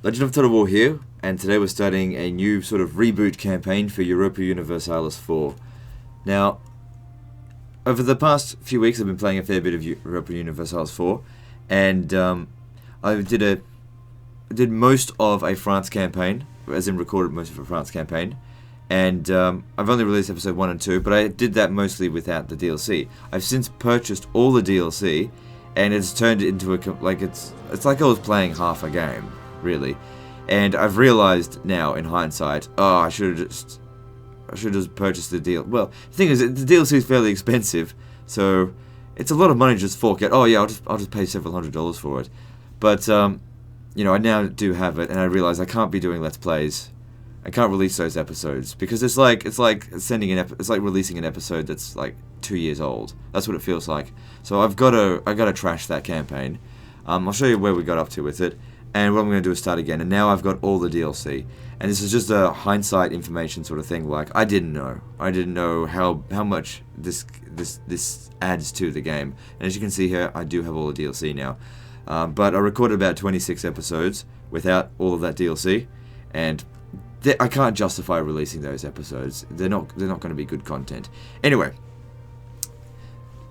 Legend of Total War here, and today we're starting a new sort of reboot campaign for Europa Universalis 4. Now, over the past few weeks I've been playing a fair bit of Europa Universalis 4, and I did most of a France campaign, as in recorded most of a France campaign, and I've only released episode 1 and 2, but I did that mostly without the DLC. I've since purchased all the DLC, and it's turned it into it's like I was playing half a game, really. And I've realized now, in hindsight, I should have just purchased the deal. Well, the thing is, the DLC is fairly expensive, so it's a lot of money to just fork out. Oh yeah, I'll just pay several $100s for it. But you know, I now do have it, and I realize I can't be doing Let's Plays. I can't release those episodes because it's like releasing an episode that's like 2 years old. That's what it feels like. So I gotta trash that campaign. I'll show you where we got up to with it, and what I'm gonna do is start again. And now I've got all the DLC, and this is just a hindsight information sort of thing. Like I didn't know how much this adds to the game. And as you can see here, I do have all the DLC now. But I recorded about 26 episodes without all of that DLC, and I can't justify releasing those episodes. They're not going to be good content. Anyway,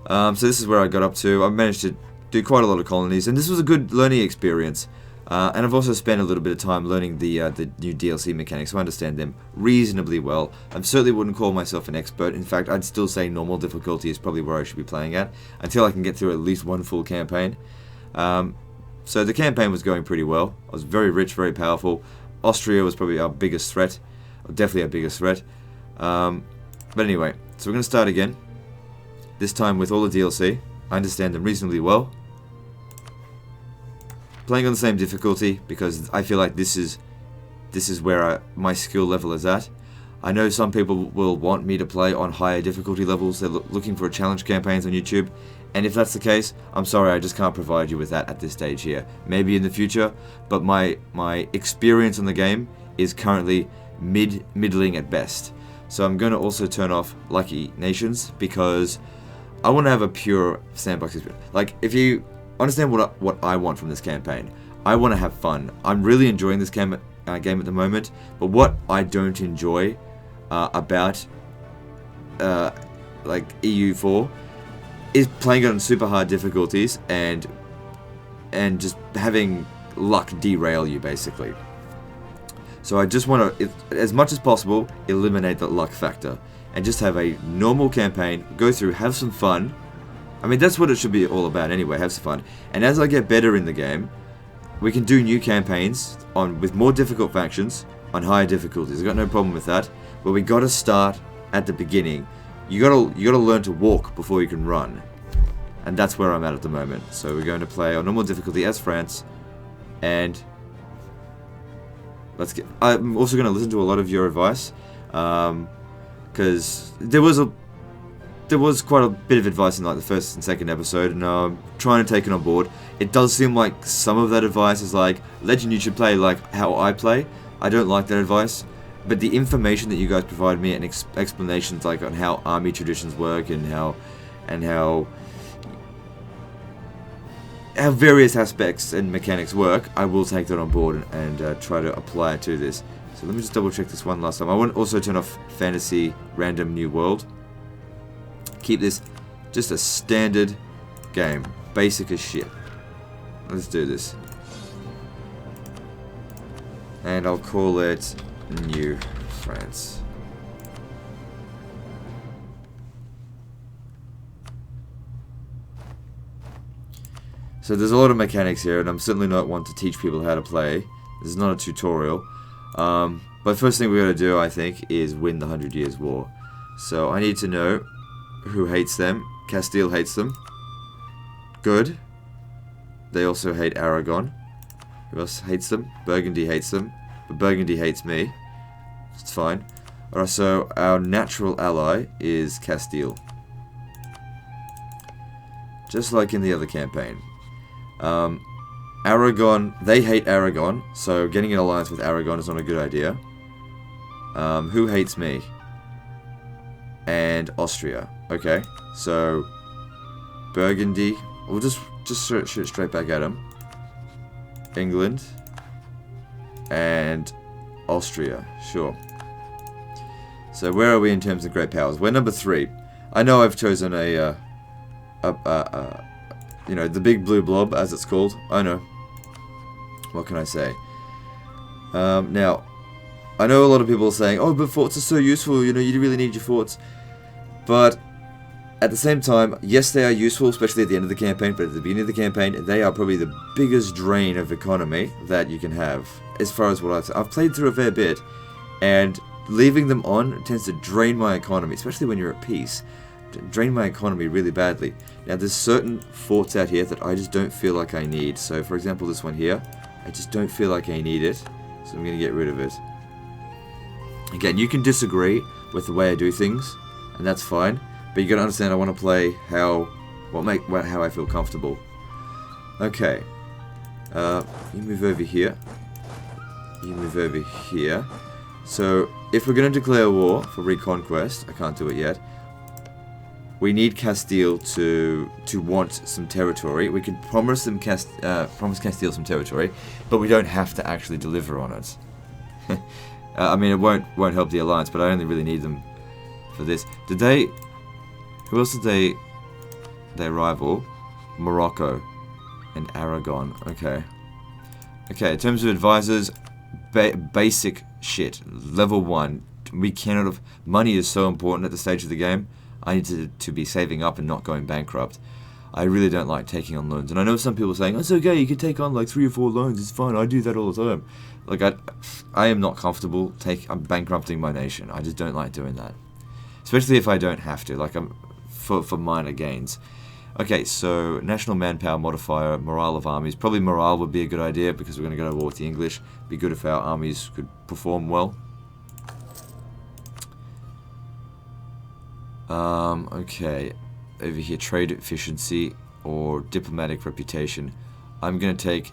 so this is where I got up to. I managed to do quite a lot of colonies, and this was a good learning experience. And I've also spent a little bit of time learning the new DLC mechanics, so I understand them reasonably well. I certainly wouldn't call myself an expert. In fact, I'd still say normal difficulty is probably where I should be playing at, until I can get through at least one full campaign. So the campaign was going pretty well. I was very rich, very powerful. Austria was probably our biggest threat, or definitely our biggest threat. But anyway, so we're going to start again. This time with all the DLC. I understand them reasonably well. Playing on the same difficulty because I feel like this is where my skill level is at. I know some people will want me to play on higher difficulty levels. They're looking for challenge campaigns on YouTube. And if that's the case, I'm sorry, I just can't provide you with that at this stage here. Maybe in the future, but my experience on the game is currently middling at best. So I'm going to also turn off Lucky Nations because I want to have a pure sandbox experience. Like, if you understand what I want from this campaign, I want to have fun. I'm really enjoying this game at the moment, but what I don't enjoy about like EU4 is playing it on super hard difficulties and just having luck derail you, basically. So I just want to, as much as possible, eliminate the luck factor and just have a normal campaign, go through, have some fun. I mean, that's what it should be all about anyway, have some fun. And as I get better in the game, we can do new campaigns with more difficult factions on higher difficulties. I've got no problem with that, but we got to start at the beginning. You gotta learn to walk before you can run, and that's where I'm at the moment. So we're going to play on normal difficulty as France, and I'm also going to listen to a lot of your advice, because there was quite a bit of advice in like the first and second episode, and I'm trying to take it on board. It does seem like some of that advice is like, Legend, you should play like how I play. I don't like that advice. But the information that you guys provide me and explanations like on how army traditions work and how various aspects and mechanics work, I will take that on board and try to apply it to this. So let me just double check this one last time. I want to also turn off Fantasy Random New World. Keep this just a standard game, basic as shit. Let's do this, and I'll call it New France. So there's a lot of mechanics here, and I'm certainly not one to teach people how to play. This is not a tutorial. But first thing we gotta do, I think, is win the 100 Years' War. So I need to know who hates them. Castile hates them. Good. They also hate Aragon. Who else hates them? Burgundy hates them. But Burgundy hates me. It's fine. Alright, so our natural ally is Castile. Just like in the other campaign. Aragon, they hate Aragon, so getting an alliance with Aragon is not a good idea. Who hates me? And Austria. Okay, so Burgundy, we'll just shoot straight back at him. England. and Austria. Sure. So where are we in terms of great powers? We're number 3. I know I've chosen you know, the big blue blob, as it's called. I know. What can I say? Now, I know a lot of people are saying, oh, but forts are so useful, you know, you really need your forts. But at the same time, yes, they are useful, especially at the end of the campaign, but at the beginning of the campaign, they are probably the biggest drain of economy that you can have, as far as what I've played through a fair bit, and leaving them on tends to drain my economy, especially when you're at peace. Drain my economy really badly. Now, there's certain forts out here that I just don't feel like I need. So, for example, this one here, I just don't feel like I need it, so I'm going to get rid of it. Again, you can disagree with the way I do things, and that's fine. But you got to understand, I want to play how I feel comfortable. Okay, you move over here. You move over here. So, if we're going to declare war for reconquest, I can't do it yet. We need Castile to want some territory. We can promise them promise Castile some territory, but we don't have to actually deliver on it. I mean, it won't help the alliance, but I only really need them for this. Did they? Who else did they rival? Morocco and Aragon. Okay. Okay. In terms of advisors, basic shit. Level 1. We cannot have. Money is so important at the stage of the game. I need to be saving up and not going bankrupt. I really don't like taking on loans. And I know some people saying, oh, it's okay, you can take on like 3 or 4 loans, it's fine, I do that all the time. Like, I am not comfortable I'm bankrupting my nation. I just don't like doing that. Especially if I don't have to, like for minor gains. Okay, so national manpower modifier, morale of armies. Probably morale would be a good idea because we're going to go to war with the English. It'd be good if our armies could perform well. Okay, over here, trade efficiency or diplomatic reputation. I'm gonna take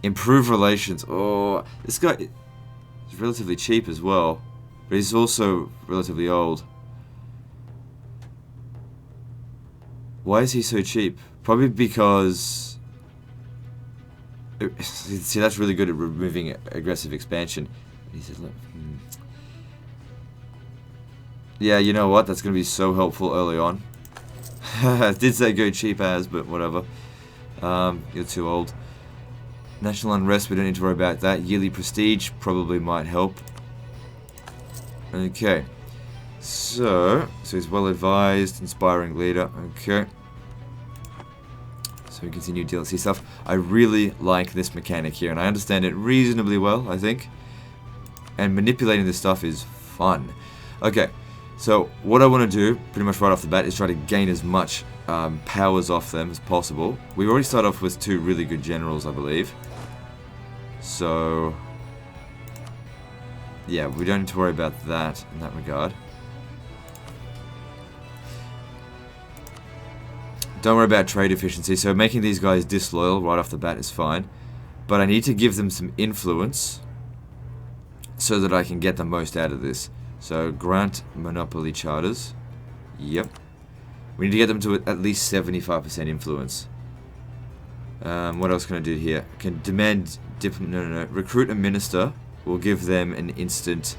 improve relations. Oh, this guy is relatively cheap as well, but he's also relatively old. Why is he so cheap? Probably because see, that's really good at removing aggressive expansion. He said, look, yeah, you know what? That's going to be so helpful early on. I did say go cheap as, but whatever. You're too old. National unrest, we don't need to worry about that. Yearly prestige probably might help. Okay. So he's well advised, inspiring leader. Okay. So we continue DLC stuff. I really like this mechanic here, and I understand it reasonably well, I think. And manipulating this stuff is fun. Okay. So what I want to do, pretty much right off the bat, is try to gain as much powers off them as possible. We already start off with 2 really good generals, I believe. So, yeah, we don't need to worry about that in that regard. Don't worry about trade efficiency. So making these guys disloyal right off the bat is fine. But I need to give them some influence so that I can get the most out of this. So, grant monopoly charters. Yep. We need to get them to at least 75% influence. What else can I do here? Can demand... No. Recruit a minister. We'll give them an instant...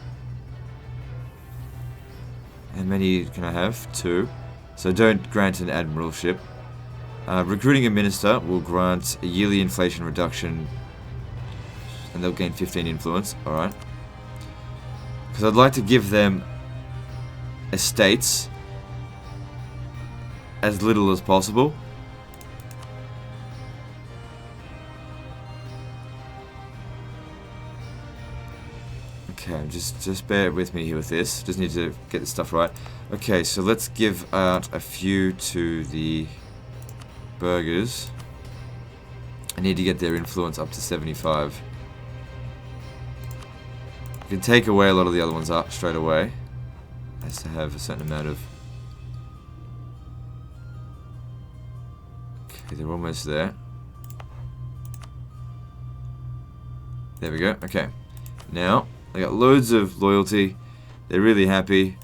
How many can I have? 2. So, don't grant an admiralship. Recruiting a minister will grant a yearly inflation reduction. And they'll gain 15 influence. Alright. Because I'd like to give them estates as little as possible. Okay, just bear with me here with this. Just need to get this stuff right. Okay, so let's give out a few to the burghers. I need to get their influence up to 75. You can take away a lot of the other ones up straight away. It has to have a certain amount of... Okay, they're almost there. There we go. Okay. Now, they got loads of loyalty. They're really happy.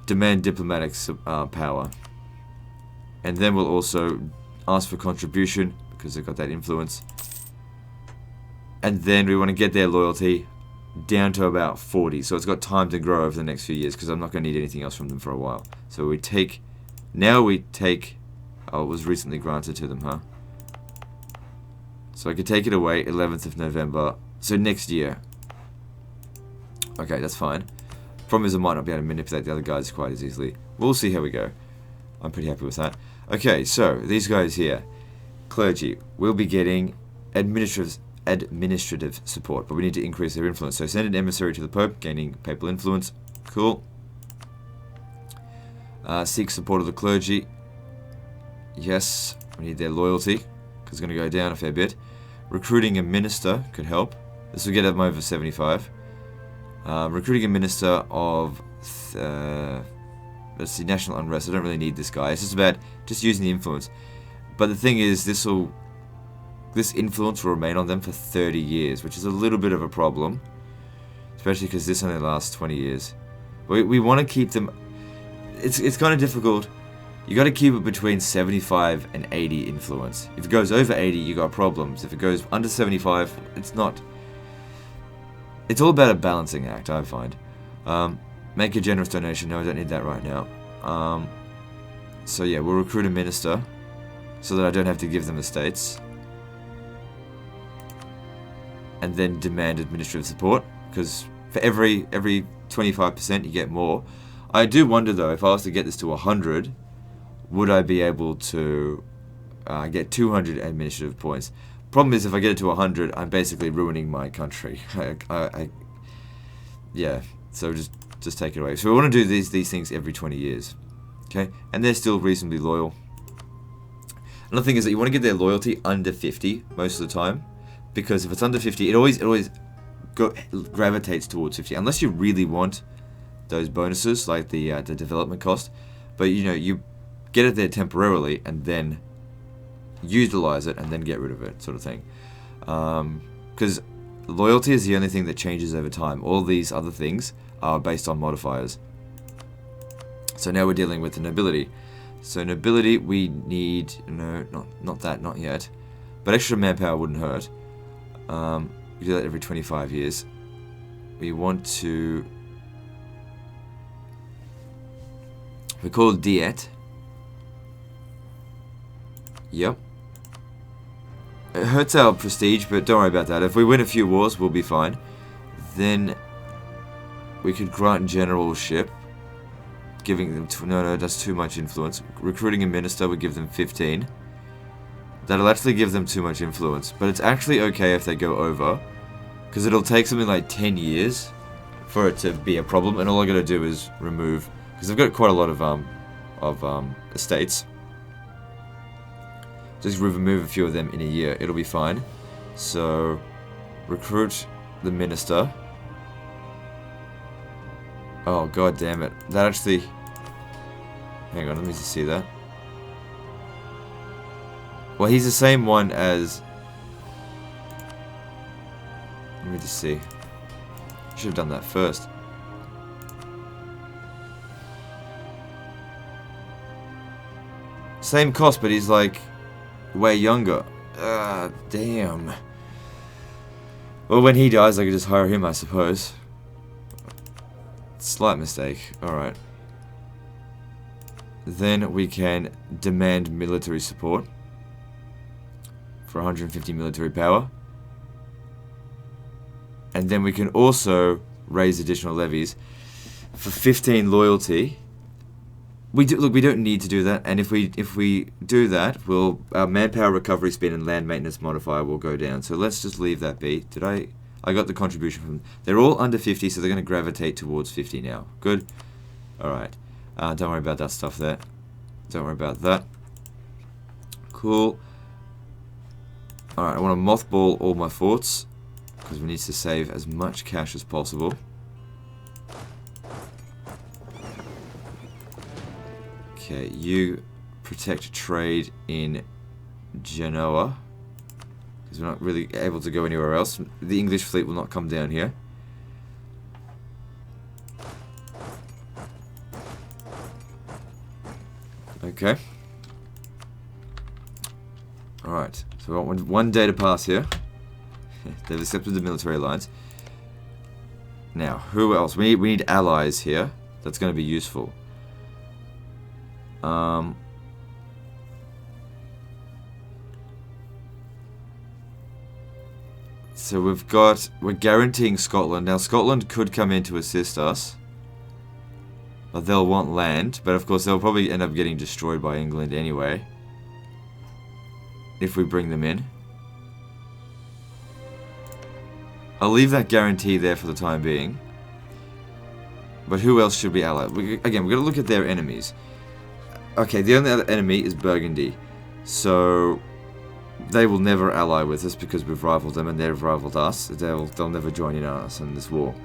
Demand diplomatic power. And then we'll also ask for contribution because they've got that influence. And then we want to get their loyalty down to about 40. So it's got time to grow over the next few years, because I'm not going to need anything else from them for a while. So we take... Now we take... Oh, it was recently granted to them, huh? So I could take it away 11th of November. So next year. Okay, that's fine. Problem is I might not be able to manipulate the other guys quite as easily. We'll see how we go. I'm pretty happy with that. Okay, so these guys here. Clergy. We'll be getting administrative support, but we need to increase their influence. So send an emissary to the Pope, gaining papal influence. Cool. Seek support of the clergy. Yes, we need their loyalty, because it's going to go down a fair bit. Recruiting a minister could help. This will get them over 75. Recruiting a minister of, let's see, national unrest. I don't really need this guy. It's just about just using the influence. But the thing is, this influence will remain on them for 30 years, which is a little bit of a problem, especially because this only lasts 20 years. We want to keep them. It's kind of difficult. You got to keep it between 75 and 80 influence. If it goes over 80, you got problems. If it goes under 75, it's not. It's all about a balancing act, I find. Make a generous donation. No, I don't need that right now. So yeah, we'll recruit a minister so that I don't have to give them estates. And then demand administrative support, because for every 25% you get more. I do wonder though, if I was to get this to 100, would I be able to get 200 administrative points? Problem is, if I get it to 100, I'm basically ruining my country. Yeah, so just take it away. So we want to do these things every 20 years, okay? And they're still reasonably loyal. Another thing is that you want to get their loyalty under 50 most of the time, because if it's under 50, it always gravitates towards 50, unless you really want those bonuses like the development cost. But you know, you get it there temporarily and then utilize it and then get rid of it, sort of thing. Because loyalty is the only thing that changes over time. All these other things are based on modifiers. So now we're dealing with the nobility. So nobility, we need, no, not yet. But extra manpower wouldn't hurt. We do that every 25 years. We want to... We call it Diet. Yep. It hurts our prestige, but don't worry about that. If we win a few wars, we'll be fine. Then we could grant generalship, giving them no, that's too much influence. Recruiting a minister would give them 15. That'll actually give them too much influence, but it's actually okay if they go over, because it'll take something like 10 years for it to be a problem, and all I gotta do is remove, because I've got quite a lot of estates. Just remove a few of them in a year. It'll be fine. So, recruit the minister. Oh, god damn it. That actually... Hang on, let me just see that. Well, he's the same one as... Let me just see. Should have done that first. Same cost, but he's like... way younger. Damn. Well, when he dies, I could just hire him, I suppose. Slight mistake. Alright. Then we can demand military support for 150 military power. And then we can also raise additional levies for 15 loyalty. We don't need to do that, and if we do that, our manpower recovery speed and land maintenance modifier will go down. So let's just leave that be. I got the contribution from... They're all under 50, so they're going to gravitate towards 50 now. Good. Alright. Don't worry about that stuff there. Don't worry about that. Cool. Alright, I want to mothball all my forts, because we need to save as much cash as possible. Okay, you protect trade in Genoa, because we're not really able to go anywhere else. The English fleet will not come down here. Okay. Alright, so we want one day to pass here. They've accepted the military alliance. Now, who else? We need allies here. That's going to be useful. So we're guaranteeing Scotland. Now Scotland could come in to assist us. But they'll want land. But of course they'll probably end up getting destroyed by England anyway. If we bring them in. I'll leave that guarantee there for the time being. But who else should we ally? Again, we've got to look at their enemies. Okay, the only other enemy is Burgundy. So they will never ally with us because we've rivaled them and they've rivaled us. They'll never join in on us in this war.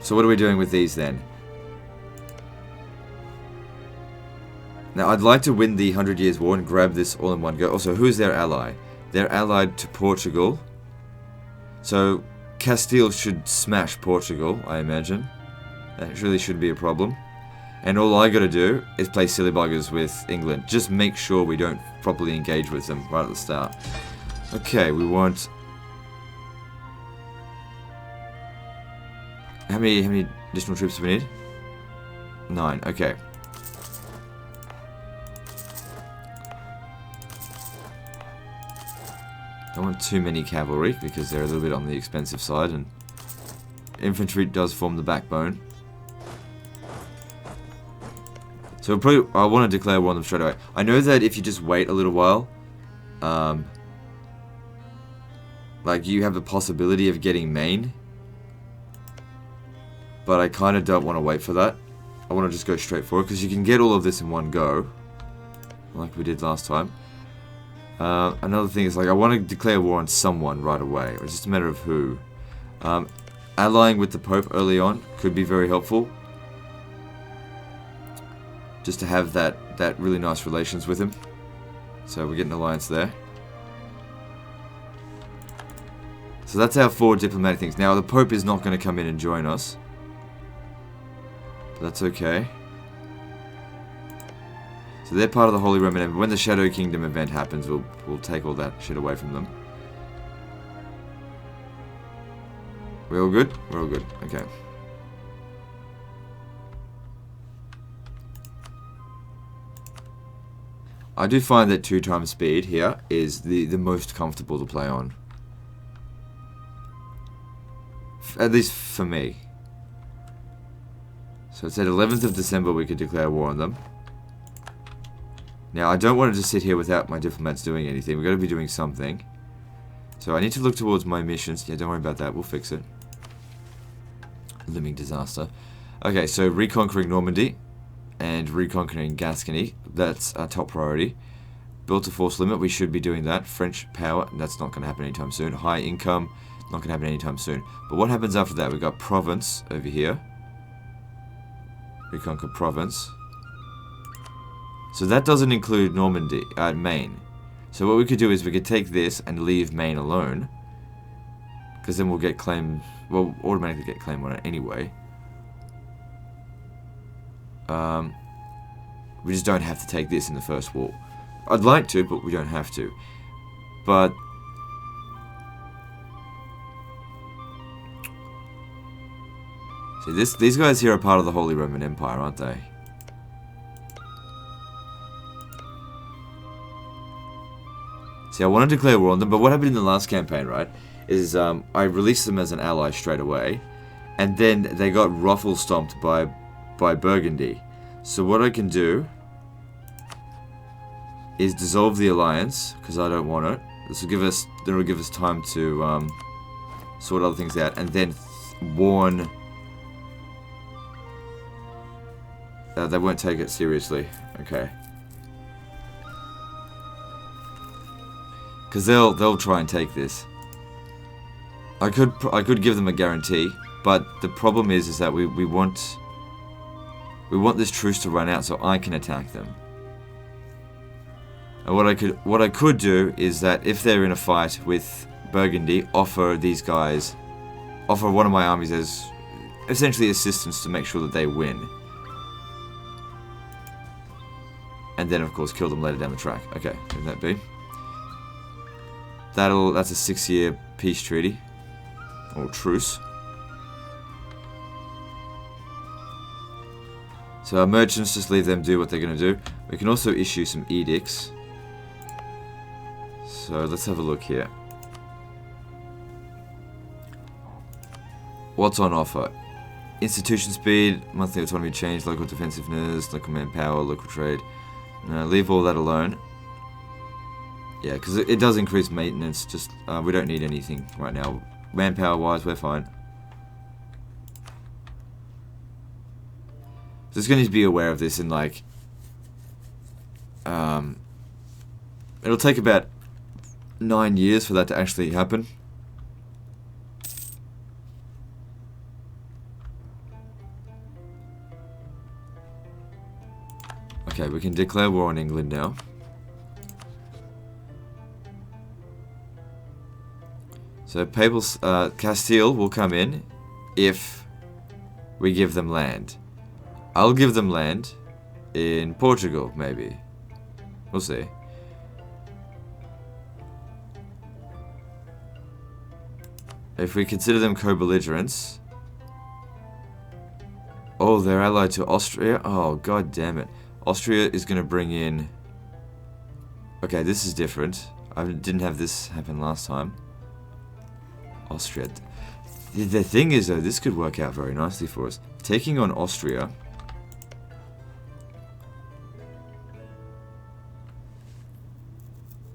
So what are we doing with these then? Now I'd like to win the 100 Years' War and grab this all in one go. Also, who's their ally? They're allied to Portugal. So Castile should smash Portugal, I imagine. That really shouldn't be a problem. And all I gotta do is play silly buggers with England. Just make sure we don't properly engage with them right at the start. Okay, we want... How many additional troops do we need? 9, okay. Don't want too many cavalry because they're a little bit on the expensive side, and infantry does form the backbone. So I want to declare war on them straight away. I know that if you just wait a little while, like you have the possibility of getting Maine, but I kind of don't want to wait for that. I want to just go straight for it because you can get all of this in one go, like we did last time. Another thing is, like, I want to declare war on someone right away. It's just a matter of who. Allying with the Pope early on could be very helpful. Just to have that really nice relations with him. So we get an alliance there. So that's our 4 diplomatic things. Now the Pope is not going to come in and join us. But that's okay. So they're part of the Holy Roman Empire. When the Shadow Kingdom event happens, we'll take all that shit away from them. We're all good? We're all good. Okay. I do find that 2 times speed here is the most comfortable to play on. At least for me. So it said 11th of December we could declare war on them. Now I don't want to just sit here without my diplomats doing anything. We've got to be doing something. So I need to look towards my missions. Yeah, don't worry about that. We'll fix it. Looming disaster. Okay, so reconquering Normandy and reconquering Gascony. That's our top priority. Built to force limit. We should be doing that. French power. That's not going to happen anytime soon. High income. Not going to happen anytime soon. But what happens after that? We've got province over here. Reconquer province. So that doesn't include Normandy, Maine. So what we could do is we could take this and leave Maine alone. Because then we'll get claim, we'll automatically get claim on it anyway. We just don't have to take this in the first war. I'd like to, but we don't have to. But see, these guys here are part of the Holy Roman Empire, aren't they? See, I want to declare war on them, but what happened in the last campaign, right, is I released them as an ally straight away, and then they got ruffle stomped by Burgundy. So what I can do is dissolve the alliance, because I don't want it. This will give us, then it'll give us time to sort other things out, and then warn. They won't take it seriously. Okay. Because they'll try and take this. I could give them a guarantee, but the problem is that we want this truce to run out so I can attack them. And what I could do is that if they're in a fight with Burgundy, offer one of my armies as essentially assistance to make sure that they win. And then of course kill them later down the track. Okay, leave that be. That's a 6-year peace treaty. Or truce. So our merchants, just leave them do what they're going to do. We can also issue some edicts. So let's have a look here. What's on offer? Institution speed, monthly autonomy change, local defensiveness, local manpower, local trade. No, leave all that alone. Yeah, because it does increase maintenance. Just we don't need anything right now. Manpower wise, we're fine. Just going to be aware of this, and like, it'll take about 9 years for that to actually happen. Okay, we can declare war on England now. So Papal Castile will come in if we give them land. I'll give them land in Portugal, maybe. We'll see. If we consider them co-belligerents... Oh, they're allied to Austria? Oh, god damn it. Austria is going to bring in... Okay, this is different. I didn't have this happen last time. Austria. The thing is, though, this could work out very nicely for us. Taking on Austria...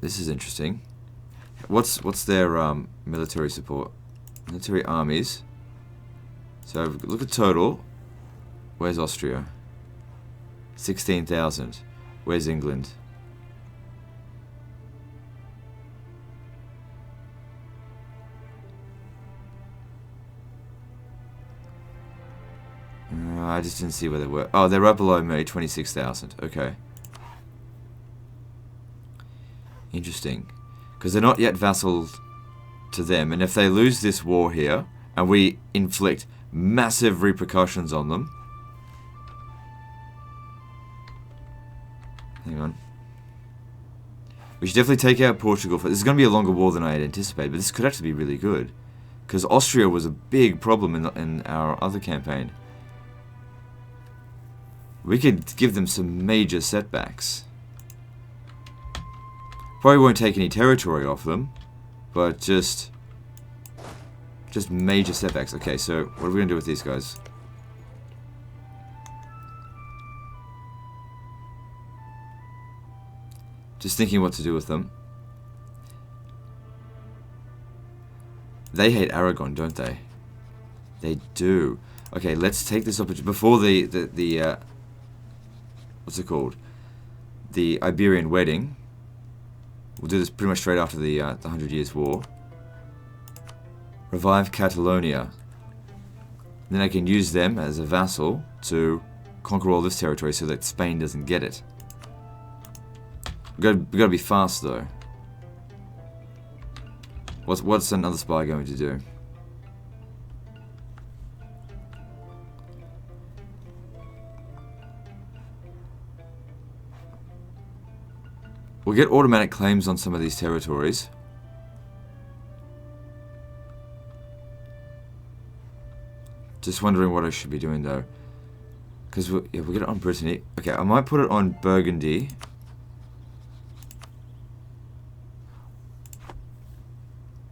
This is interesting. What's their military support? Military armies. So look at total. Where's Austria? 16,000. Where's England? I just didn't see where they were. Oh, they're right below me. 26,000. Okay. Interesting. Because they're not yet vassals to them. And if they lose this war here, and we inflict massive repercussions on them... Hang on. We should definitely take out Portugal. This is going to be a longer war than I had anticipated, but this could actually be really good. Because Austria was a big problem in our other campaign. We could give them some major setbacks. Probably won't take any territory off them, but just major setbacks. Okay, so what are we going to do with these guys? Just thinking what to do with them. They hate Aragon, don't they? They do. Okay, let's take this opportunity before the what's it called? The Iberian wedding. We'll do this pretty much straight after the 100 Years' War. Revive Catalonia. Then I can use them as a vassal to conquer all this territory so that Spain doesn't get it. We've got to be fast though. What's another spy going to do? We'll get automatic claims on some of these territories. Just wondering what I should be doing though. Because we'll get it on Brittany. Okay, I might put it on Burgundy.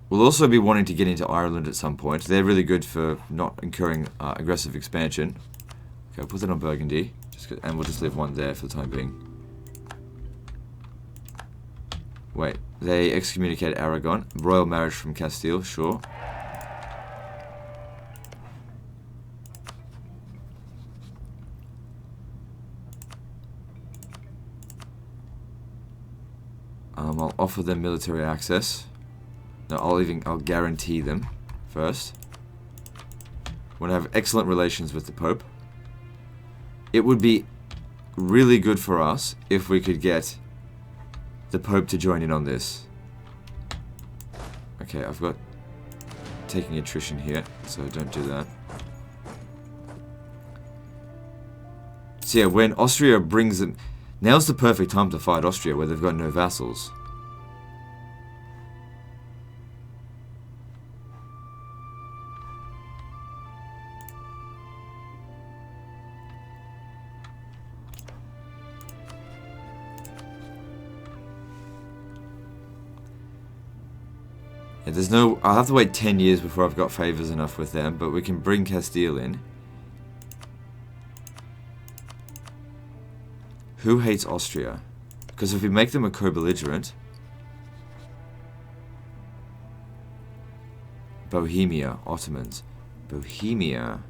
We'll also be wanting to get into Ireland at some point. They're really good for not incurring aggressive expansion. Okay, I'll put that on Burgundy. And we'll just leave one there for the time being. Wait, they excommunicated Aragon. Royal marriage from Castile, sure. I'll offer them military access. No, I'll guarantee them first. Want to have excellent relations with the Pope. It would be really good for us if we could get the Pope to join in on this. Okay, I've got taking attrition here, so don't do that. So yeah, when Austria brings them... Now's the perfect time to fight Austria, where they've got no vassals. Yeah, there's no... I'll have to wait 10 years before I've got favours enough with them, but we can bring Castile in. Who hates Austria? Because if we make them a co-belligerent... Bohemia, Ottomans. Bohemia...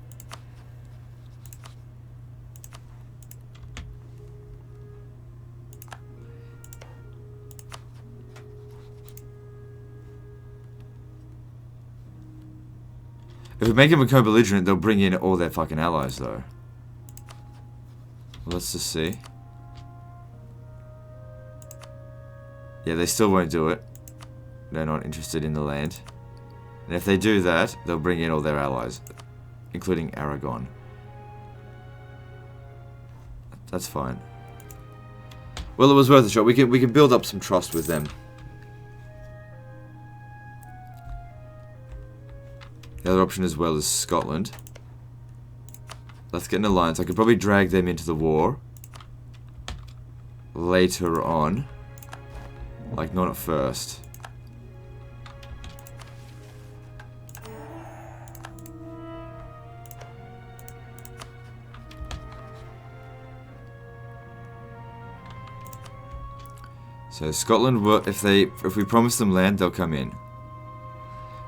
If we make them a co-belligerent, they'll bring in all their fucking allies, though. Let's just see. Yeah, they still won't do it. They're not interested in the land. And if they do that, they'll bring in all their allies, including Aragon. That's fine. Well, it was worth a shot. We can build up some trust with them. The other option as well is Scotland. Let's get an alliance. I could probably drag them into the war later on. Like, not at first. So Scotland will, if we promise them land, they'll come in.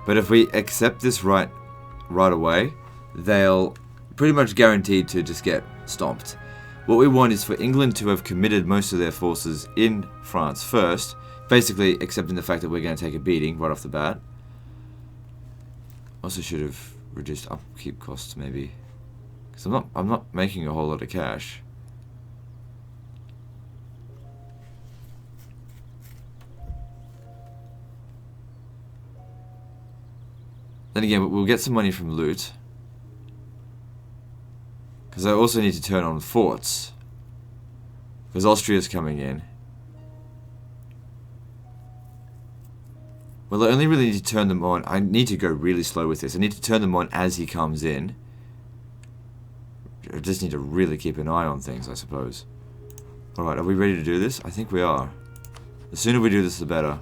But if we accept this right away, they'll pretty much guaranteed to just get stomped. What we want is for England to have committed most of their forces in France first, basically accepting the fact that we're going to take a beating right off the bat. Also should have reduced upkeep costs maybe, because I'm not making a whole lot of cash. Then again, we'll get some money from loot. Because I also need to turn on forts. Because Austria's coming in. Well, I only really need to turn them on. I need to go really slow with this. I need to turn them on as he comes in. I just need to really keep an eye on things, I suppose. Alright, are we ready to do this? I think we are. The sooner we do this, the better.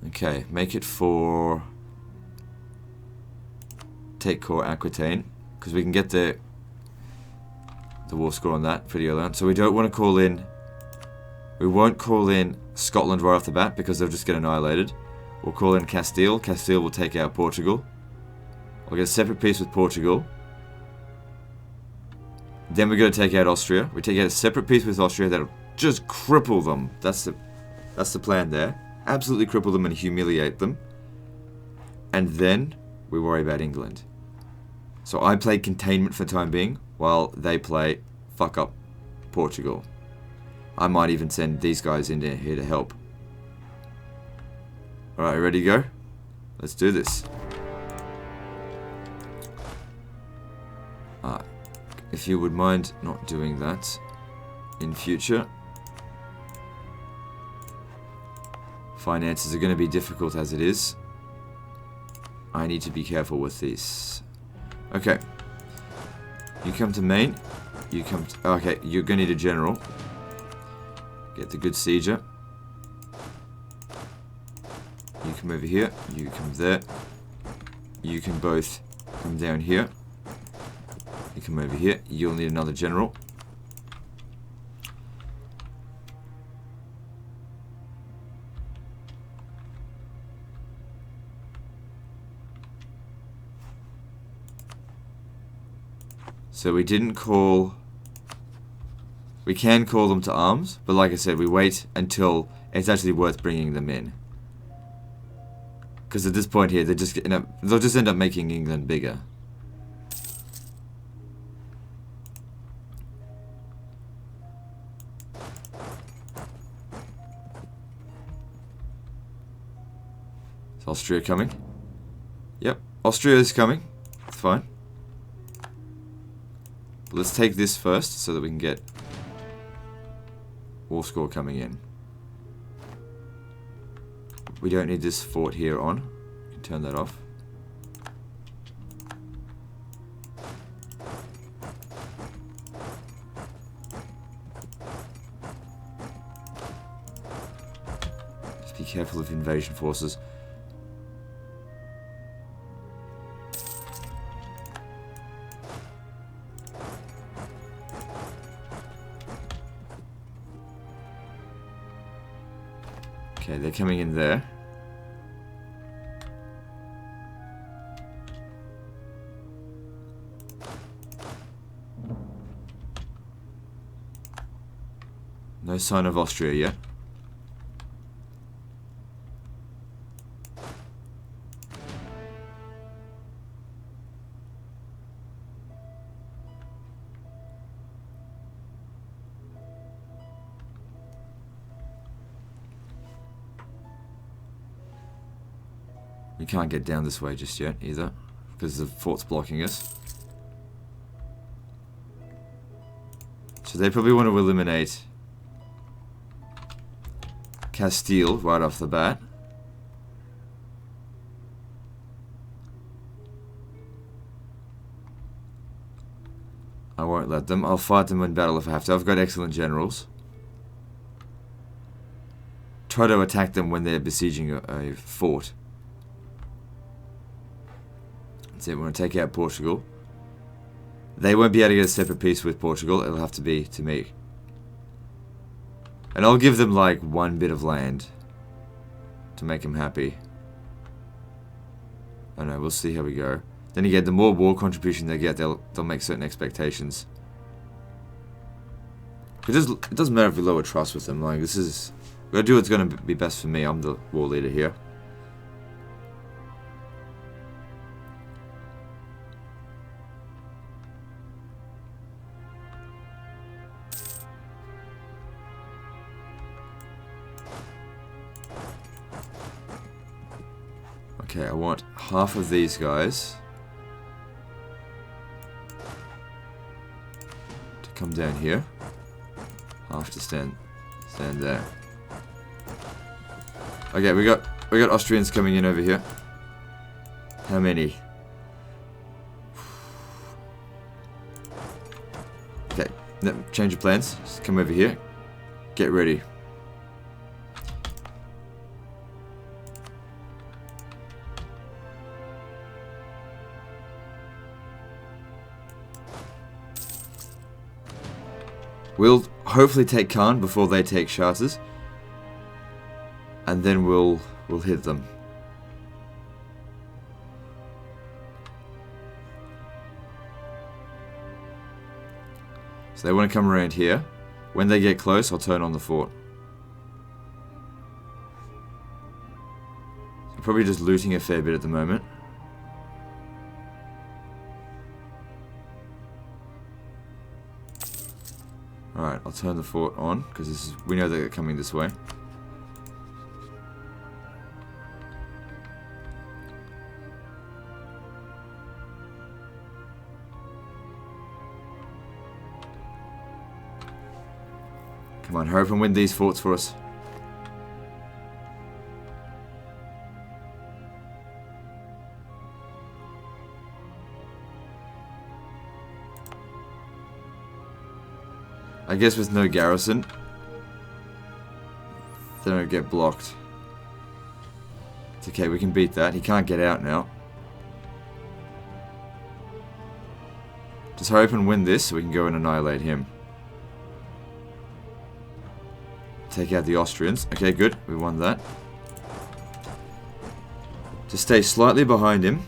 Okay, make it for take core Aquitaine, because we can get the war score on that pretty early on. So we don't want to call in, we won't call in Scotland right off the bat because they'll just get annihilated. We'll call in Castile. Castile will take out Portugal. I'll get a separate peace with Portugal. Then we're going to take out Austria. We take out a separate peace with Austria that'll just cripple them. That's the plan there. Absolutely cripple them and humiliate them. And then we worry about England. So I play containment for the time being, while they play fuck up Portugal. I might even send these guys in here to help. Alright, ready to go? Let's do this. If you would mind not doing that in future. Finances are going to be difficult as it is. I need to be careful with these. Okay. You come to Maine. You come to... Okay, you're going to need a general. Get the good sieger. You come over here. You come there. You can both come down here. You come over here. You'll need another general. So we didn't call... We can call them to arms, but like I said, we wait until it's actually worth bringing them in. Because at this point here, they'll just end up making England bigger. Is Austria coming? Yep, Austria is coming. It's fine. Let's take this first so that we can get war score coming in. We don't need this fort here on. You can turn that off. Just Be careful of invasion forces. Okay, they're coming in there. No sign of Austria yet. We can't get down this way just yet either, because the fort's blocking us. So they probably want to eliminate Castile right off the bat. I won't let them. I'll fight them in battle if I have to. I've got excellent generals. Try to attack them when they're besieging a fort. So we want to take out Portugal. They won't be able to get a separate peace with Portugal. It'll have to be to me. And I'll give them like one bit of land to make them happy. I don't know, we'll see how we go. Then again, the more war contribution they get, they'll make certain expectations. It doesn't matter if we lower trust with them. Like, this is, we're gonna do what's gonna be best for me. I'm the war leader here. Okay, I want half of these guys to come down here. Half to stand there. Okay, we got Austrians coming in over here. How many? Okay, no, change of plans. Just come over here. Get ready. We'll hopefully take Caen before they take Chartres, and then we'll hit them. So they want to come around here. When they get close, I'll turn on the fort. So probably just looting a fair bit at the moment. Alright, I'll turn the fort on, because we know they're coming this way. Come on, hurry up and win these forts for us. I guess with no garrison, they don't get blocked. It's okay, we can beat that. He can't get out now. Just hurry up and win this so we can go and annihilate him. Take out the Austrians. Okay, good. We won that. Just stay slightly behind him.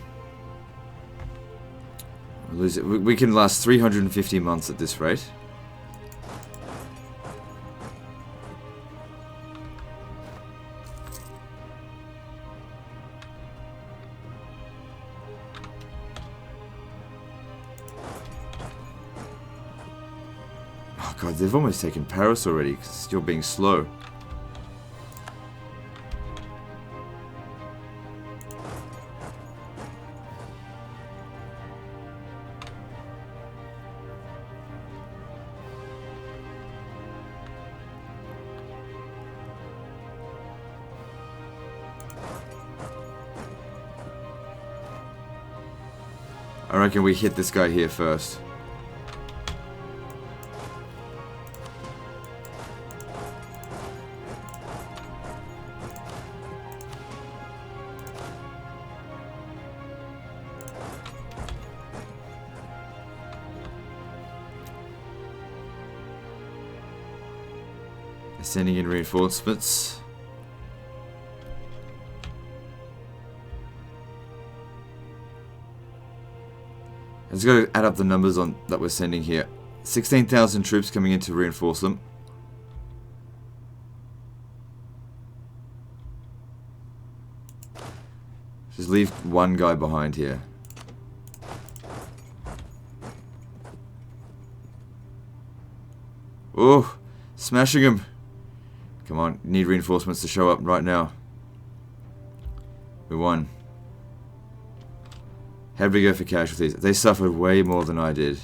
We'll lose it. We can last 350 months at this rate. Oh god, they've almost taken Paris already because you're being slow. I reckon we hit this guy here first. Sending in reinforcements. I just got to add up the numbers on that we're sending here. 16,000 troops coming in to reinforce them. Just leave one guy behind here. Oh, smashing him. Come on, need reinforcements to show up right now. We won. How did we go for casualties? They suffered way more than I did.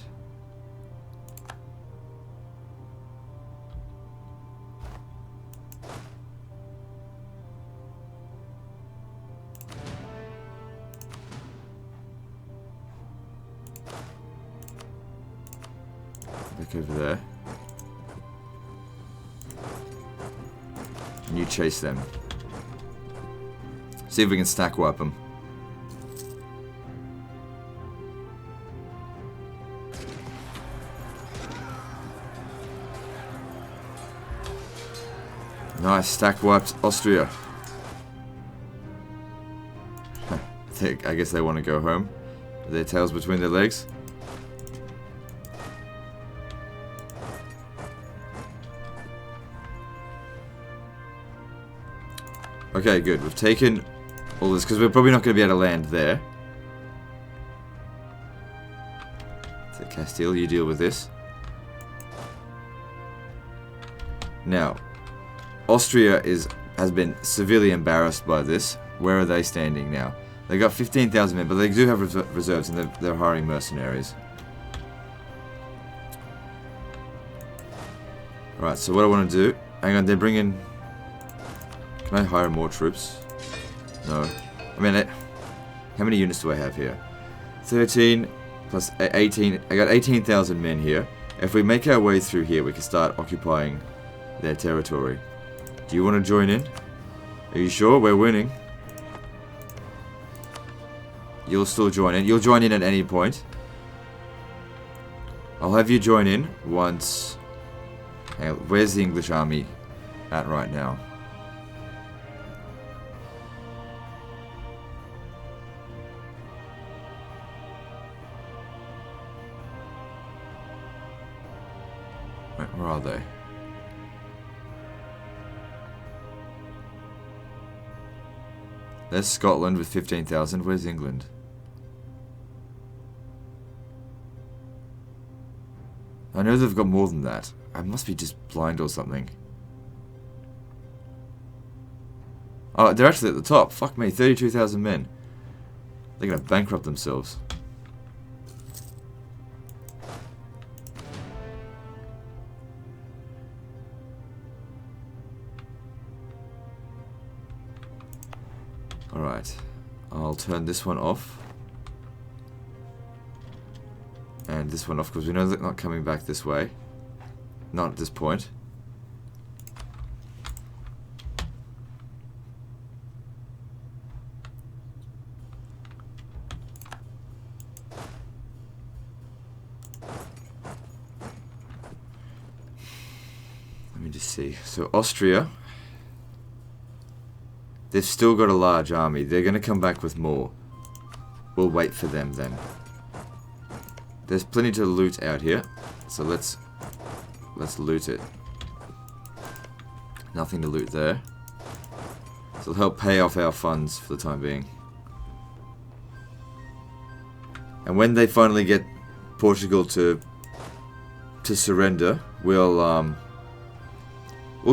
Back over there. And you chase them. See if we can stack wipe them. Nice, stack wiped Austria. I guess they want to go home with their tails between their legs. Okay, good. We've taken all this because we're probably not going to be able to land there. So Castile, you deal with this. Now, Austria has been severely embarrassed by this. Where are they standing now? They got 15,000 men, but they do have reserves, and they're hiring mercenaries. Alright, so what I want to do... Hang on, they're bringing... Can I hire more troops? No. I mean, how many units do I have here? 13 plus 18... I got 18,000 men here. If we make our way through here, we can start occupying their territory. Do you want to join in? Are you sure? We're winning. You'll still join in. You'll join in at any point. I'll have you join in once... Hang on, where's the English army at right now? Right, where are they? There's Scotland with 15,000. Where's England? I know they've got more than that. I must be just blind or something. Oh, they're actually at the top. Fuck me, 32,000 men. They're gonna bankrupt themselves. Alright, I'll turn this one off. And this one off, because we know they're not coming back this way. Not at this point. Let me just see. So Austria... They've still got a large army. They're going to come back with more. We'll wait for them then. There's plenty to loot out here. So let's loot it. Nothing to loot there. So it'll help pay off our funds for the time being. And when they finally get Portugal to surrender, we'll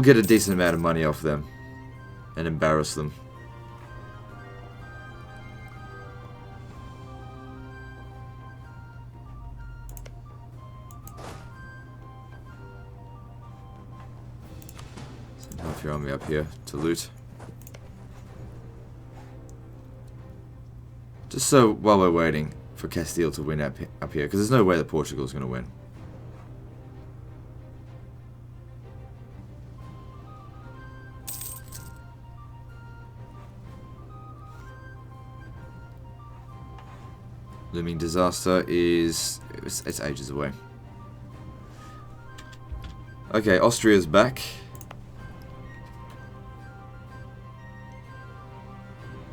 get a decent amount of money off them. And embarrass them. Send half your army up here to loot. Just so while we're waiting for Castile to win up here, because there's no way that Portugal's going to win. Looming disaster is... It's ages away. Okay, Austria's back.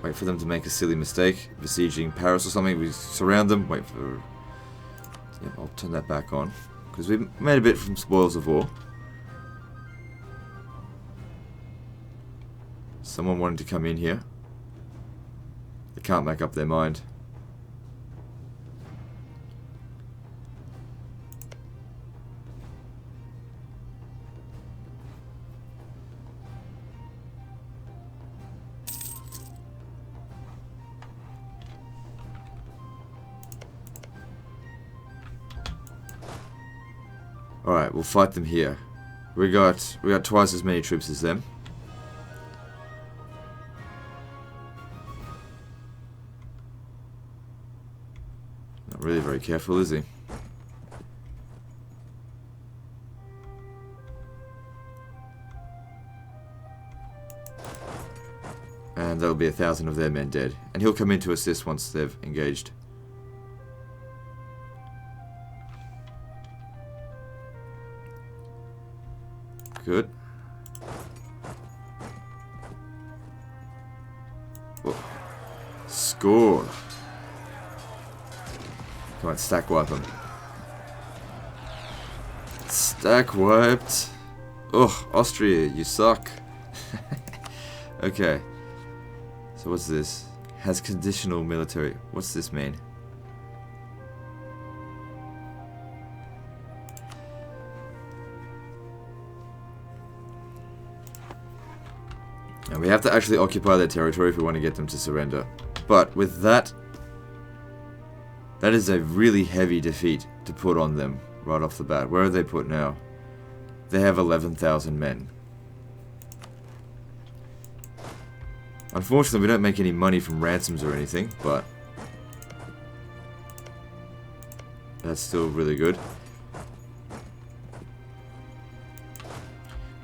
Wait for them to make a silly mistake. Besieging Paris or something. We surround them. Wait for... Yeah, I'll turn that back on. Because we made a bit from spoils of war. Someone wanted to come in here. They can't make up their mind. Alright, we'll fight them here. We got twice as many troops as them. Not really very careful, is he? And that'll be 1,000 of their men dead. And he'll come in to assist once they've engaged. Good. Whoa. Score. Come on, stack wipe them. Stack wiped. Ugh, Austria, you suck. Okay. So what's this? Has conditional military. What's this mean? And we have to actually occupy their territory if we want to get them to surrender. But with that, that is a really heavy defeat to put on them right off the bat. Where are they put now? They have 11,000 men. Unfortunately, we don't make any money from ransoms or anything, but that's still really good.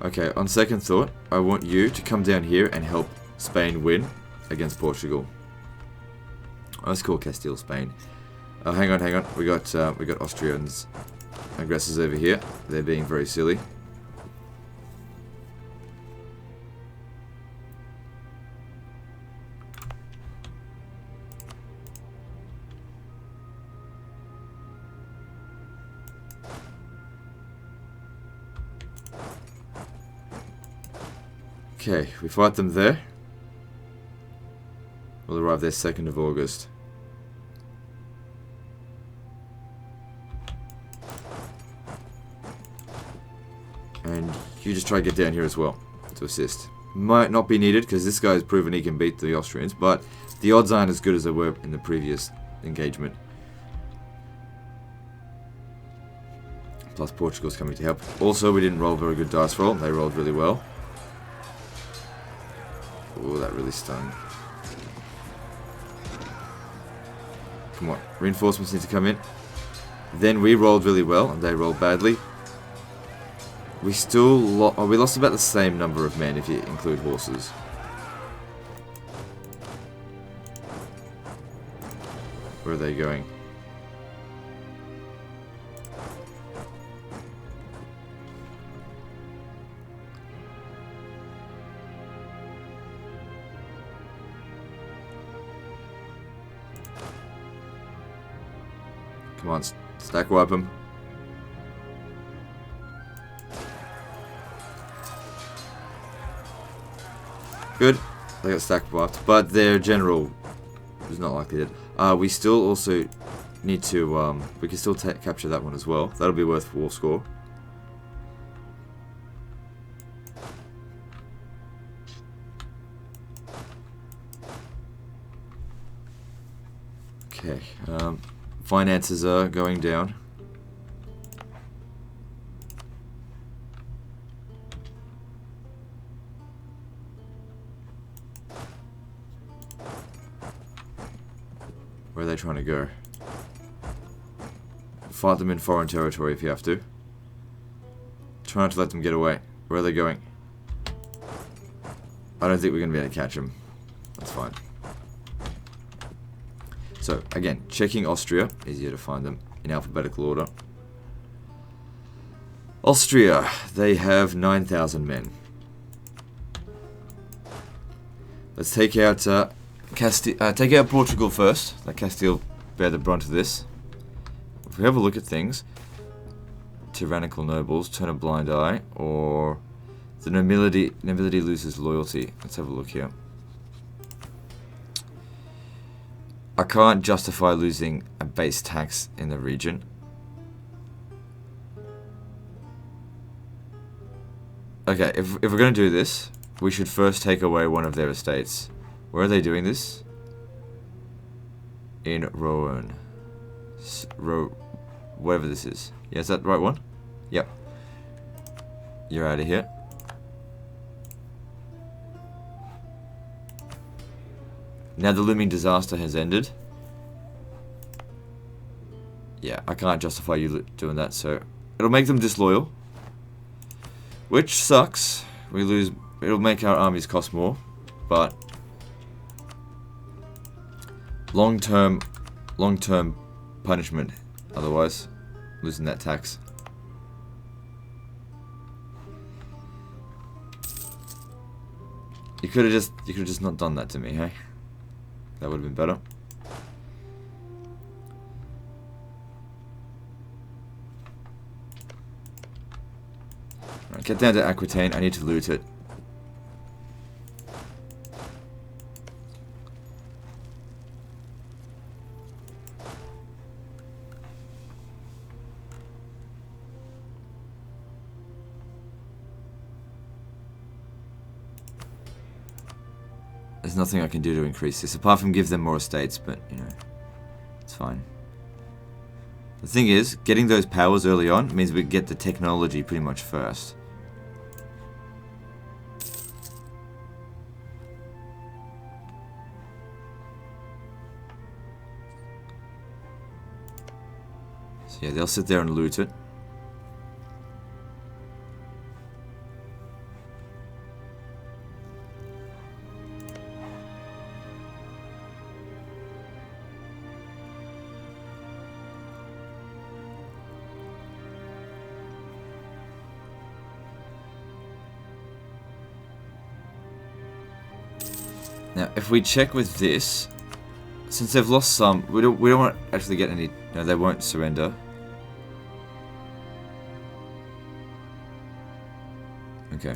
Okay, on second thought, I want you to come down here and help Spain win against Portugal. Let's call Castile Spain. Hang on. We got Austrians aggressors over here. They're being very silly. Okay, we fight them there. We'll arrive there 2nd of August. And you just try to get down here as well to assist. Might not be needed because this guy's proven he can beat the Austrians, but the odds aren't as good as they were in the previous engagement. Plus Portugal's coming to help. Also, we didn't roll a very good dice roll. They rolled really well. Oh, that really stung. Come on, reinforcements need to come in. Then we rolled really well, and they rolled badly. We still we lost about the same number of men if you include horses. Where are they going? Come on, stack wipe them. Good. They got stack wiped, but their general is not likely dead. We still also need to, we can still capture that one as well. That'll be worth war score. Okay, finances are going down. Where are they trying to go? Fight them in foreign territory if you have to. Try not to let them get away. Where are they going? I don't think we're going to be able to catch them. That's fine. So, again, checking Austria. Easier to find them in alphabetical order. Austria. They have 9,000 men. Let's take out take out Portugal first. Let Castile bear the brunt of this. If we have a look at things, tyrannical nobles turn a blind eye, or the nobility loses loyalty. Let's have a look here. I can't justify losing a base tax in the region. Okay, if we're going to do this, we should first take away one of their estates. Where are they doing this? In Rouen. Whatever this is. Yeah, is that the right one? Yep. You're out of here. Now the looming disaster has ended. Yeah, I can't justify you doing that, so it'll make them disloyal. Which sucks. We lose. It'll make our armies cost more, but long-term punishment. Otherwise, losing that tax. You could have just not done that to me, hey? That would have been better. Right, get down to Aquitaine. I need to loot it. There's nothing I can do to increase this, apart from give them more estates, but, you know, it's fine. The thing is, getting those powers early on means we get the technology pretty much first. So yeah, they'll sit there and loot it. Now, if we check with this, since they've lost some, we don't want to actually get any. No, they won't surrender. Okay.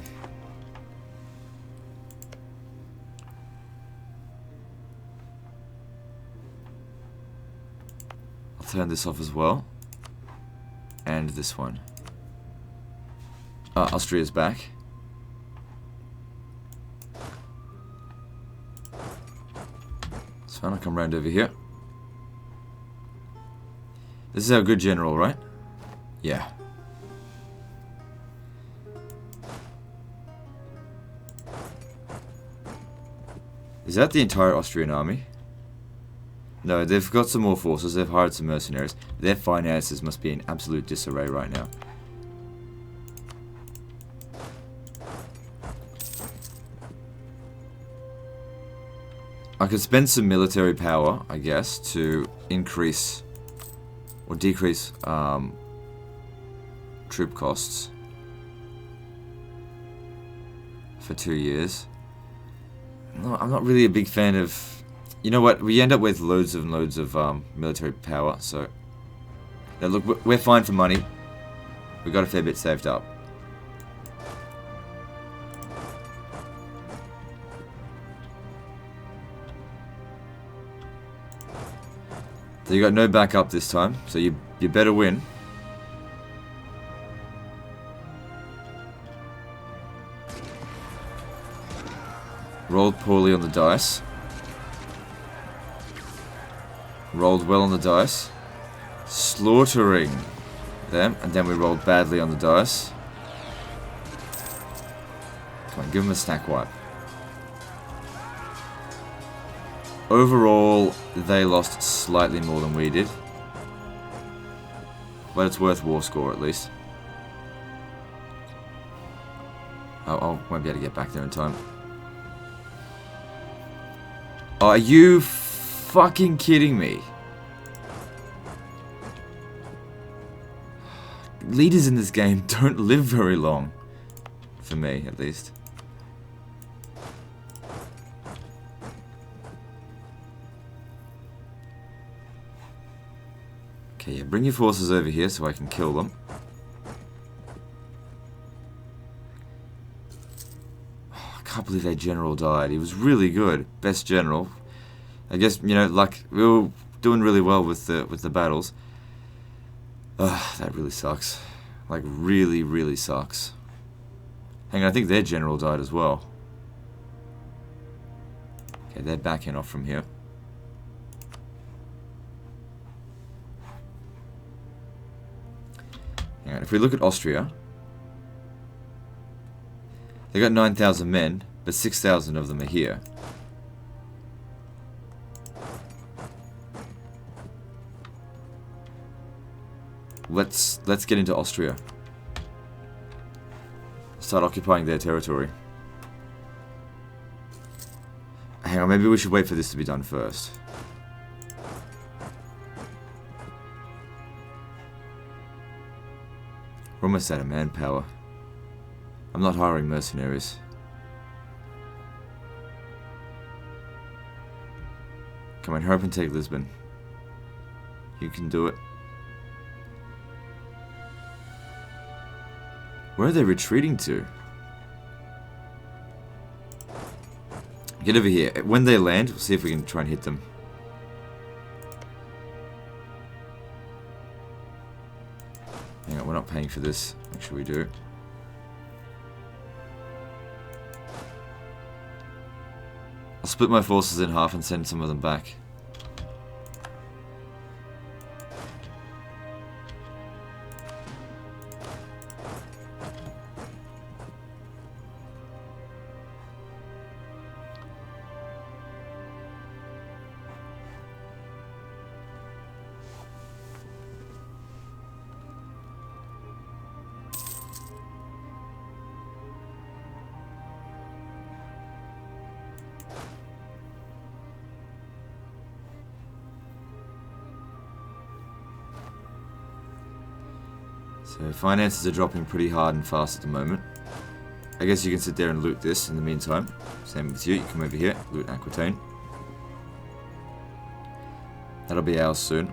I'll turn this off as well, and this one. Austria's back. I'll come round over here. This is our good general, right? Yeah. Is that the entire Austrian army? No, they've got some more forces. They've hired some mercenaries. Their finances must be in absolute disarray right now. I could spend some military power, I guess, to increase or decrease troop costs for 2 years. No, I'm not really a big fan of... You know what? We end up with loads and loads of military power, so... Now look, we're fine for money. We got a fair bit saved up. So you got no backup this time, so you better win. Rolled poorly on the dice. Rolled well on the dice. Slaughtering them, and then we rolled badly on the dice. Come on, give them a stack wipe. Overall, they lost slightly more than we did. But it's worth war score at least. I won't be able to get back there in time. Are you fucking kidding me? Leaders in this game don't live very long. For me, at least. Okay, yeah, bring your forces over here so I can kill them. Oh, I can't believe their general died. He was really good. Best general. I guess, you know, like, we were doing really well with the battles. Ugh, that really sucks. Like, really, really sucks. Hang on, I think their general died as well. Okay, they're backing off from here. Hang on, if we look at Austria, they got 9,000 men, but 6,000 of them are here. Let's get into Austria. Start occupying their territory. Hang on, maybe we should wait for this to be done first. We're almost out of manpower. I'm not hiring mercenaries. Come on, hurry up and take Lisbon. You can do it. Where are they retreating to? Get over here. When they land, we'll see if we can try and hit them. Hang on, we're not paying for this. Make sure we do. I'll split my forces in half and send some of them back. So finances are dropping pretty hard and fast at the moment. I guess you can sit there and loot this in the meantime. Same with you, you come over here, loot Aquitaine. That'll be ours soon.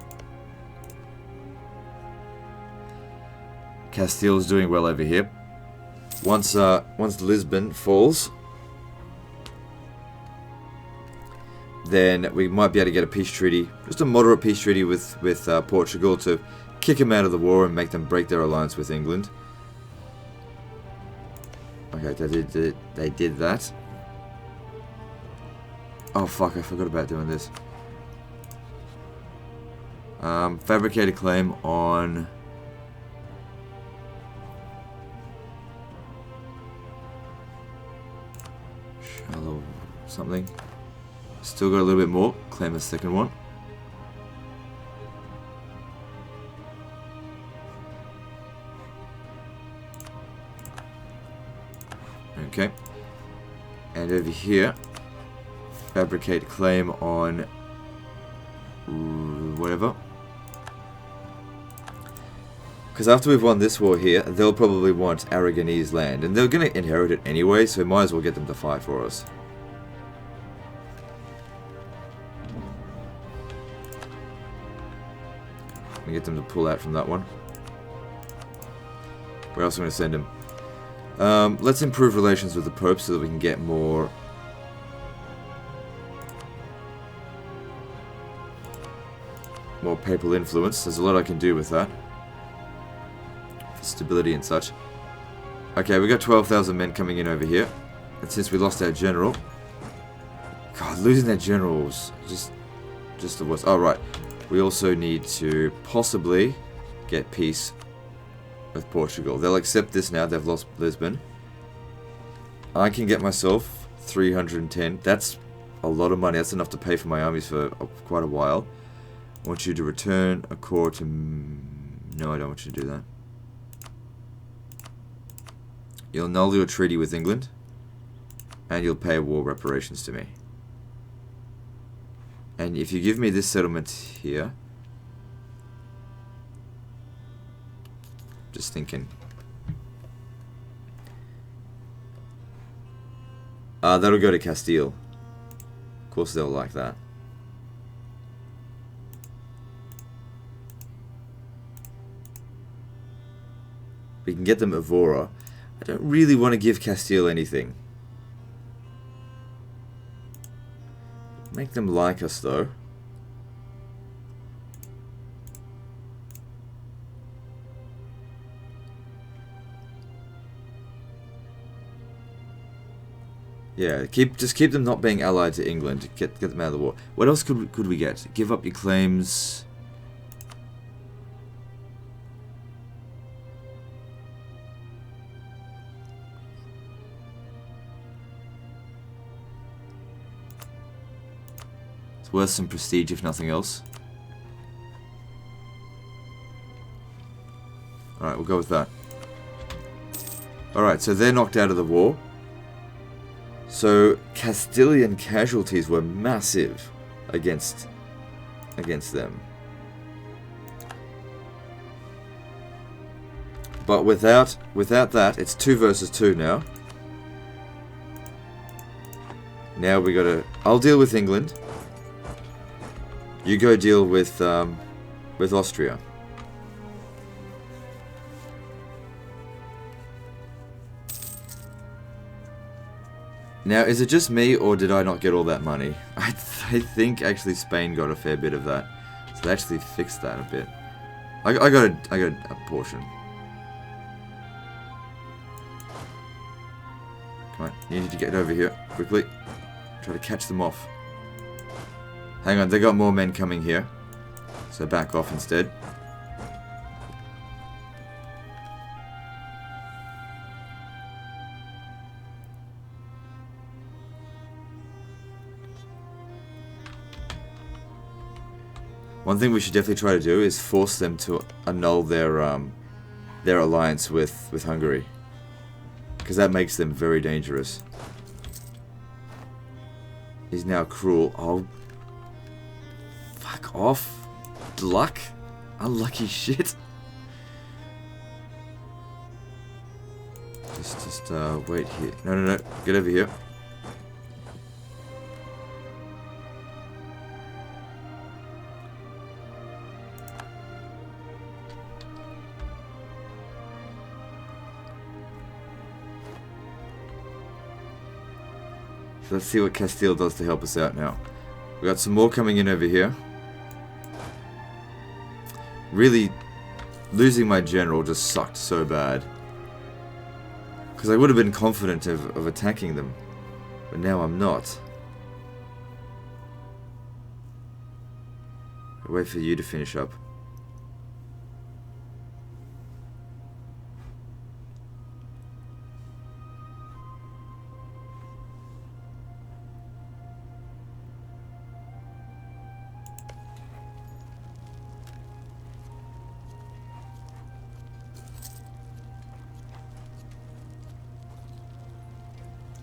Castile's doing well over here. Once Lisbon falls, then we might be able to get a peace treaty, just a moderate peace treaty with Portugal to kick them out of the war and make them break their alliance with England. Okay, they did that. Oh fuck, I forgot about doing this. Fabricate a claim on... Shallow something. Still got a little bit more. Claim a second one. Okay, and over here, fabricate claim on whatever. Because after we've won this war here, they'll probably want Aragonese land, and they're going to inherit it anyway, so we might as well get them to fight for us. We get them to pull out from that one. Where else am I going to send them? Let's improve relations with the Pope so that we can get more papal influence. There's a lot I can do with that. For stability and such. Okay, we got 12,000 men coming in over here. And since we lost our general... God, losing that general was just the worst. Oh, right. We also need to possibly get peace with Portugal. They'll accept this now. They've lost Lisbon. I can get myself 310. That's a lot of money. That's enough to pay for my armies for quite a while. I want you to return a corps to... No, I don't want you to do that. You'll annul your treaty with England. And you'll pay war reparations to me. And if you give me this settlement here... Just thinking. That'll go to Castile. Of course they'll like that. We can get them Evora. I don't really want to give Castile anything. Make them like us, though. Yeah, just keep them not being allied to England. Get them out of the war. What else could we get? Give up your claims. It's worth some prestige, if nothing else. Alright, we'll go with that. Alright, so they're knocked out of the war. So Castilian casualties were massive against them. But without that, it's 2 versus 2 now. Now we gotta... I'll deal with England. You go deal with Austria. Now, is it just me, or did I not get all that money? I think actually Spain got a fair bit of that, so they actually fixed that a bit. I got a portion. Come on, you need to get over here quickly. Try to catch them off. Hang on, they got more men coming here, so back off instead. One thing we should definitely try to do is force them to annul their alliance with Hungary, because that makes them very dangerous. He's now cruel. Oh, fuck off! Luck, unlucky shit. Just wait here. No, get over here. Let's see what Castile does to help us out now. We got some more coming in over here. Really, losing my general just sucked so bad. Because I would have been confident of attacking them. But now I'm not. I'll wait for you to finish up.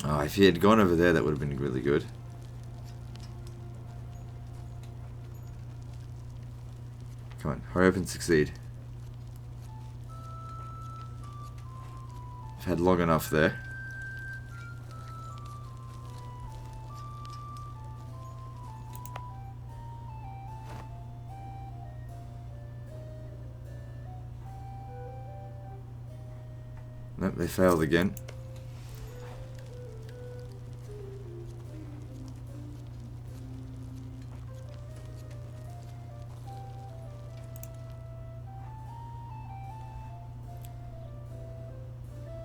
Oh, if he had gone over there, that would have been really good. Come on, hurry up and succeed. I've had long enough there. Nope, they failed again.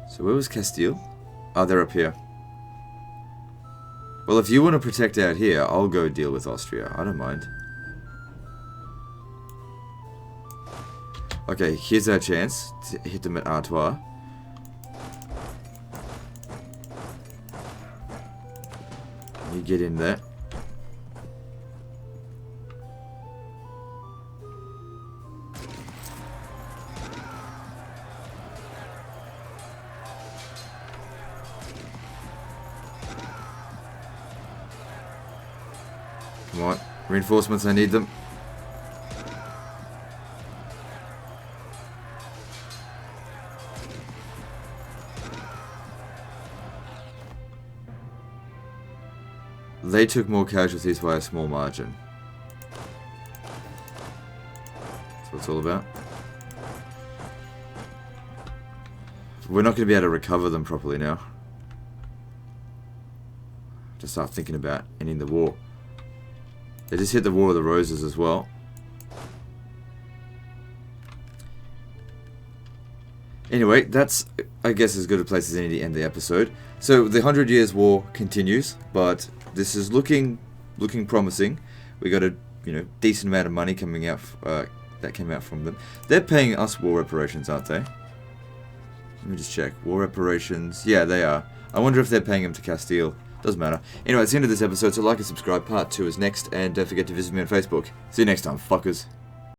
So where was Castile? Oh, they're up here. Well, if you want to protect out here, I'll go deal with Austria. I don't mind. Okay, here's our chance to hit them at Artois. You get in there. Come on, reinforcements, I need them. They took more casualties by a small margin. That's what it's all about. we're not going to be able to recover them properly now. Just start thinking about ending the war. They just hit the War of the Roses as well. Anyway, that's, I guess, as good a place as any to end the episode. So the 100 Years' War continues, but this is looking promising. We got a decent amount of money coming out that came out from them. They're paying us war reparations, aren't they? Let me just check. War reparations. Yeah, they are. I wonder if they're paying them to Castile. Doesn't matter. Anyway, that's the end of this episode, so like and subscribe. Part 2 is next, and don't forget to visit me on Facebook. See you next time, fuckers.